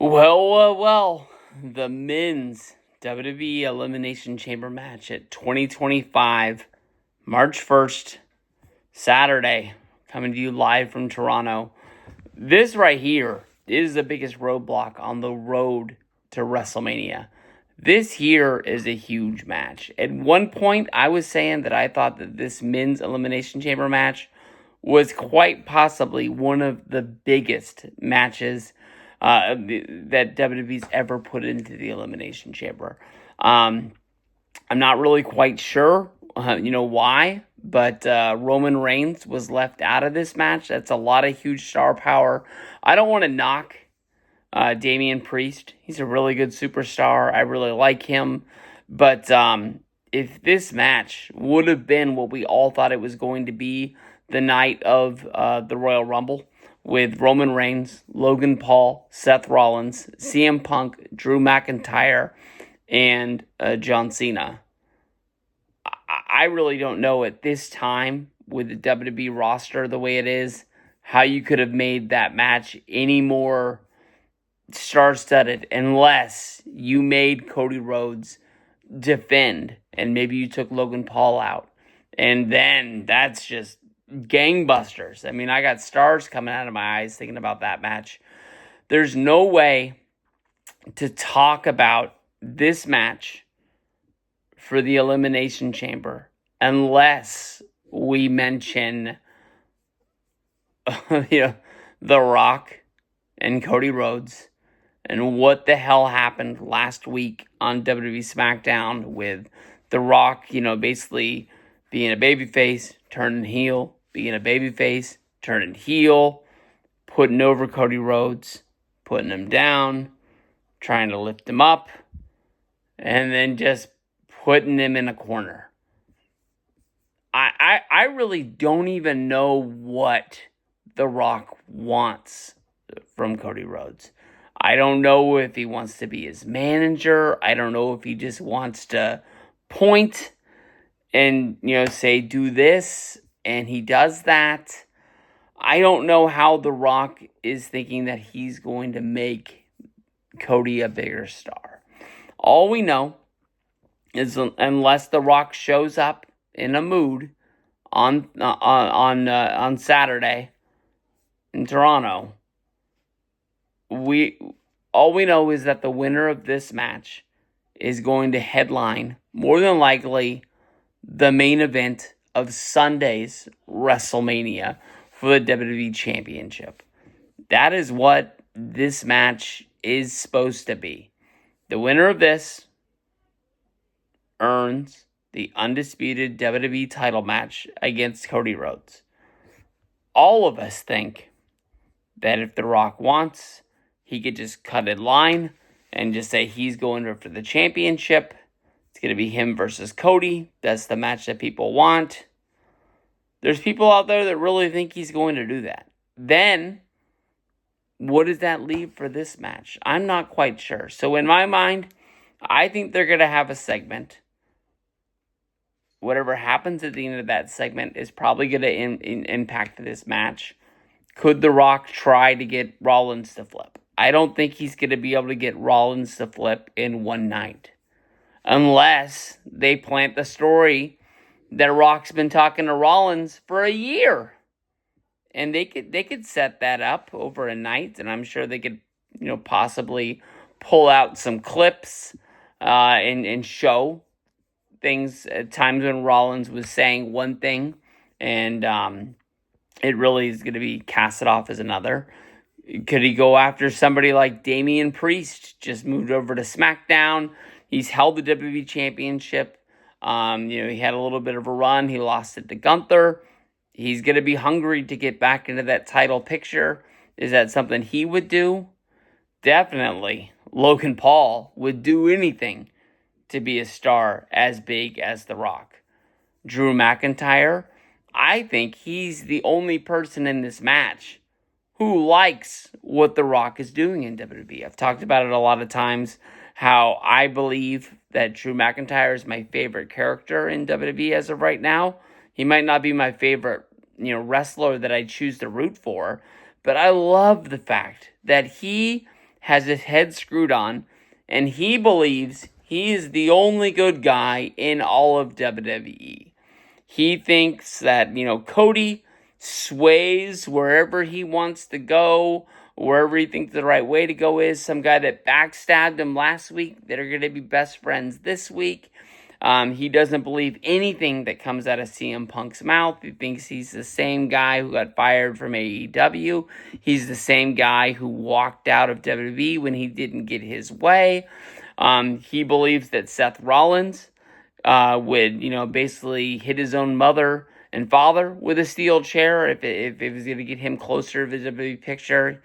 Well, the men's WWE Elimination Chamber match at 2025, March 1st, Saturday, coming to you live from Toronto. This right here is the biggest roadblock on the road to Wrestlemania. This here is a huge match. At one point, I was saying that I thought that this men's Elimination Chamber match was quite possibly one of the biggest matches that WWE's ever put into the Elimination Chamber. I'm not really quite sure, why, but Roman Reigns was left out of this match. That's a lot of huge star power. I don't want to knock Damian Priest. He's a really good superstar. I really like him. But if this match would have been what we all thought it was going to be the night of the Royal Rumble, with Roman Reigns, Logan Paul, Seth Rollins, CM Punk, Drew McIntyre, and John Cena, I really don't know at this time, with the WWE roster the way it is, how you could have made that match any more star-studded unless you made Cody Rhodes defend and maybe you took Logan Paul out. And then that's just gangbusters. I mean, I got stars coming out of my eyes thinking about that match. There's no way to talk about this match for the Elimination Chamber unless we mention The Rock and Cody Rhodes and what the hell happened last week on WWE SmackDown with The Rock, basically being a babyface, turning heel, being a babyface, turning heel, putting over Cody Rhodes, putting him down, trying to lift him up, and then just putting him in a corner. I really don't even know what The Rock wants from Cody Rhodes. I don't know if he wants to be his manager. I don't know if he just wants to point and, say, do this, and he does that. I don't know how The Rock is thinking that he's going to make Cody a bigger star. All we know is unless The Rock shows up in a mood on Saturday in Toronto, all we know is that the winner of this match is going to headline, more than likely, the main event of Sunday's Wrestlemania for the WWE Championship. That is what this match is supposed to be. The winner of this earns the undisputed WWE title match against Cody Rhodes. All of us think that if The Rock wants, he could just cut in line and just say he's going for the championship. It's going to be him versus Cody. That's the match that people want. There's people out there that really think he's going to do that. Then, what does that leave for this match? I'm not quite sure. So in my mind, I think they're going to have a segment. Whatever happens at the end of that segment is probably going to impact this match. Could The Rock try to get Rollins to flip? I don't think he's going to be able to get Rollins to flip in one night. Unless they plant the story that Rock's been talking to Rollins for a year. And they could set that up over a night, and I'm sure they could, possibly pull out some clips and show things at times when Rollins was saying one thing and it really is going to be casted off as another. Could he go after somebody like Damian Priest, just moved over to SmackDown? He's held the WWE Championship. He had a little bit of a run. He lost it to Gunther. He's going to be hungry to get back into that title picture. Is that something he would do? Definitely. Logan Paul would do anything to be a star as big as The Rock. Drew McIntyre, I think he's the only person in this match who likes what The Rock is doing in WWE. I've talked about it a lot of times, how I believe that Drew McIntyre is my favorite character in WWE as of right now. He might not be my favorite, wrestler that I choose to root for, but I love the fact that he has his head screwed on, and he believes he is the only good guy in all of WWE. He thinks that, Cody sways wherever he wants to go, wherever he thinks the right way to go is. Some guy that backstabbed him last week that are going to be best friends this week. He doesn't believe anything that comes out of CM Punk's mouth. He thinks he's the same guy who got fired from AEW. He's the same guy who walked out of WWE when he didn't get his way. He believes that Seth Rollins would, basically hit his own mother and father with a steel chair if it was going to get him closer to the WWE picture.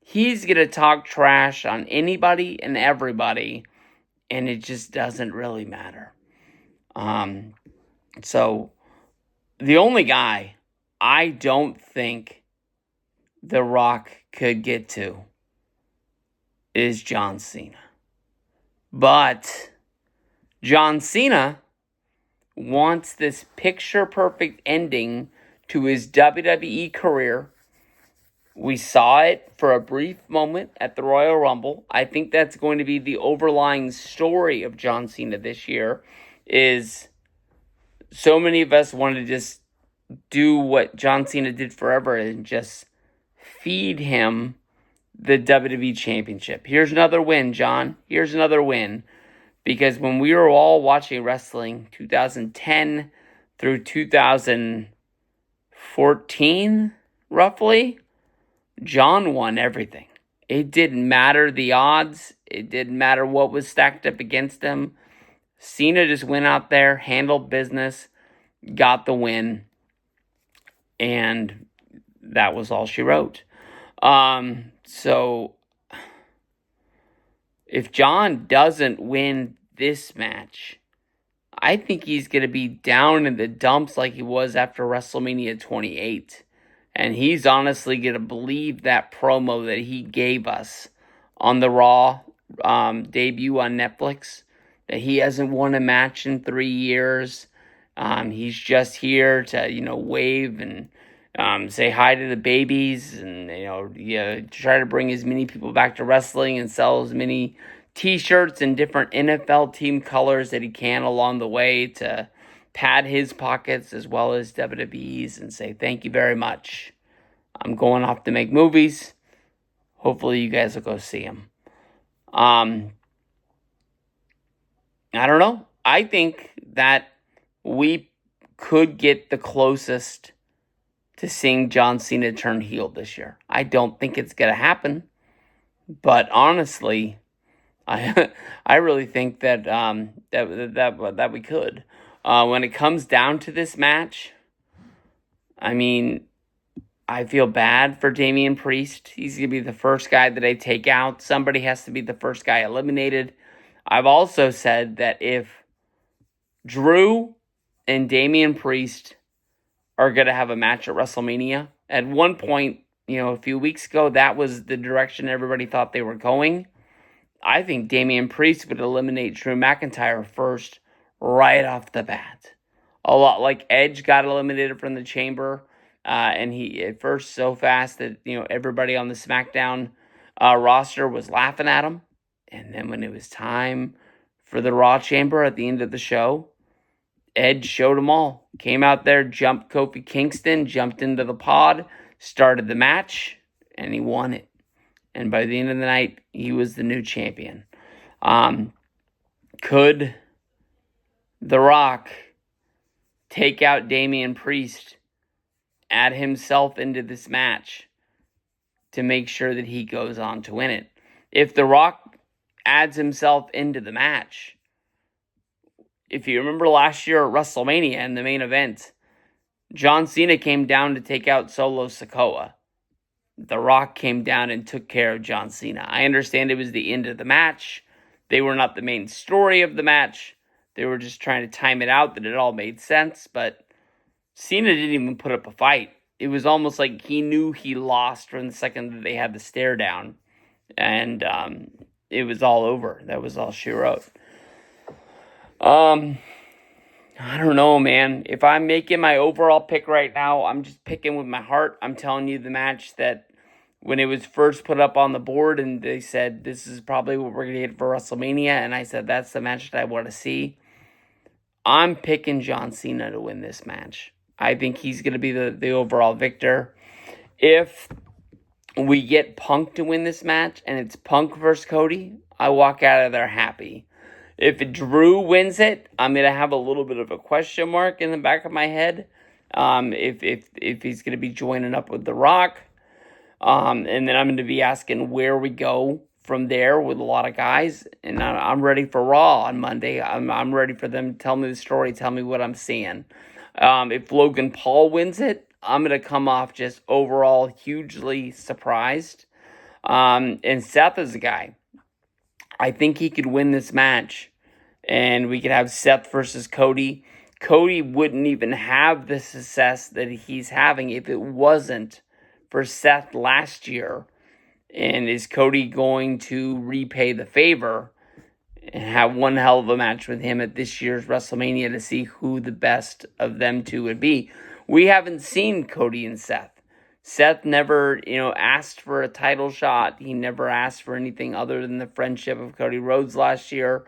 He's going to talk trash on anybody and everybody, and it just doesn't really matter. So the only guy I don't think The Rock could get to is John Cena. But John Cena wants this picture-perfect ending to his WWE career. We saw it for a brief moment at the Royal Rumble. I think that's going to be the overlying story of John Cena this year, is so many of us want to just do what John Cena did forever and just feed him the WWE Championship. Here's another win, John. Here's another win. Because when we were all watching wrestling, 2010 through 2014, roughly, John won everything. It didn't matter the odds. It didn't matter what was stacked up against him. Cena just went out there, handled business, got the win, and that was all she wrote. So if John doesn't win this match, I think he's going to be down in the dumps like he was after WrestleMania 28. And he's honestly going to believe that promo that he gave us on the Raw debut on Netflix, that he hasn't won a match in 3 years. He's just here to, wave and say hi to the babies and, try to bring as many people back to wrestling and sell as many T-shirts and different NFL team colors that he can along the way to pad his pockets as well as WWE's and say, thank you very much. I'm going off to make movies. Hopefully you guys will go see him. I don't know. I think that we could get the closest to seeing John Cena turn heel this year. I don't think it's going to happen. But honestly, I really think that that we could. When it comes down to this match, I mean, I feel bad for Damian Priest. He's going to be the first guy that I take out. Somebody has to be the first guy eliminated. I've also said that if Drew and Damian Priest are going to have a match at WrestleMania, at one point, a few weeks ago, that was the direction everybody thought they were going. I think Damian Priest would eliminate Drew McIntyre first, right off the bat. A lot like Edge got eliminated from the Chamber, and he at first so fast that everybody on the SmackDown roster was laughing at him, and then when it was time for the Raw Chamber at the end of the show, Edge showed them all. Came out there, jumped Kofi Kingston, jumped into the pod, started the match, and he won it. And by the end of the night, he was the new champion. Could The Rock take out Damian Priest, add himself into this match to make sure that he goes on to win it? If The Rock adds himself into the match, if you remember last year at WrestleMania in the main event, John Cena came down to take out Solo Sikoa. The Rock came down and took care of John Cena. I understand it was the end of the match. They were not the main story of the match. They were just trying to time it out that it all made sense. But Cena didn't even put up a fight. It was almost like he knew he lost from the second that they had the stare down. And it was all over. That was all she wrote. I don't know, man. If I'm making my overall pick right now, I'm just picking with my heart. I'm telling you the match that when it was first put up on the board and they said, this is probably what we're going to get for WrestleMania, and I said, that's the match that I want to see. I'm picking John Cena to win this match. I think he's going to be the overall victor. If we get Punk to win this match and it's Punk versus Cody, I walk out of there happy. If Drew wins it, I'm going to have a little bit of a question mark in the back of my head. If he's going to be joining up with The Rock. And then I'm going to be asking where we go from there with a lot of guys. And I'm ready for Raw on Monday. I'm ready for them to tell me the story, tell me what I'm seeing. If Logan Paul wins it, I'm going to come off just overall hugely surprised. And Seth is a guy. I think he could win this match. And we could have Seth versus Cody. Cody wouldn't even have the success that he's having if it wasn't for Seth last year. And is Cody going to repay the favor and have one hell of a match with him at this year's WrestleMania to see who the best of them two would be? We haven't seen Cody and Seth. Seth never, asked for a title shot. He never asked for anything other than the friendship of Cody Rhodes last year.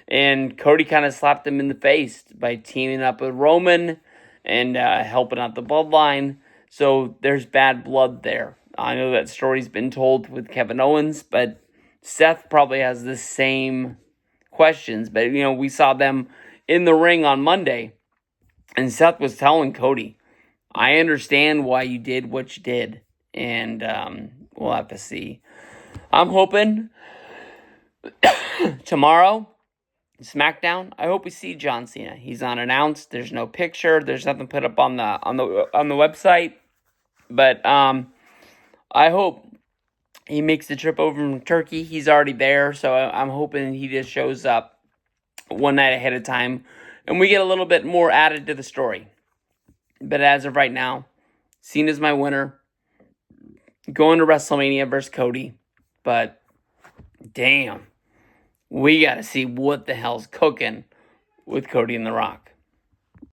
And Cody kind of slapped him in the face by teaming up with Roman and helping out the bloodline. So there's bad blood there. I know that story's been told with Kevin Owens, but Seth probably has the same questions. But, we saw them in the ring on Monday, and Seth was telling Cody, I understand why you did what you did, and we'll have to see. I'm hoping tomorrow, SmackDown, I hope we see John Cena. He's unannounced. There's no picture. There's nothing put up on the website. But I hope he makes the trip over from Turkey. He's already there, so I'm hoping he just shows up one night ahead of time, and we get a little bit more added to the story. But as of right now, Cena's my winner. Going to WrestleMania versus Cody. But damn, we got to see what the hell's cooking with Cody and The Rock.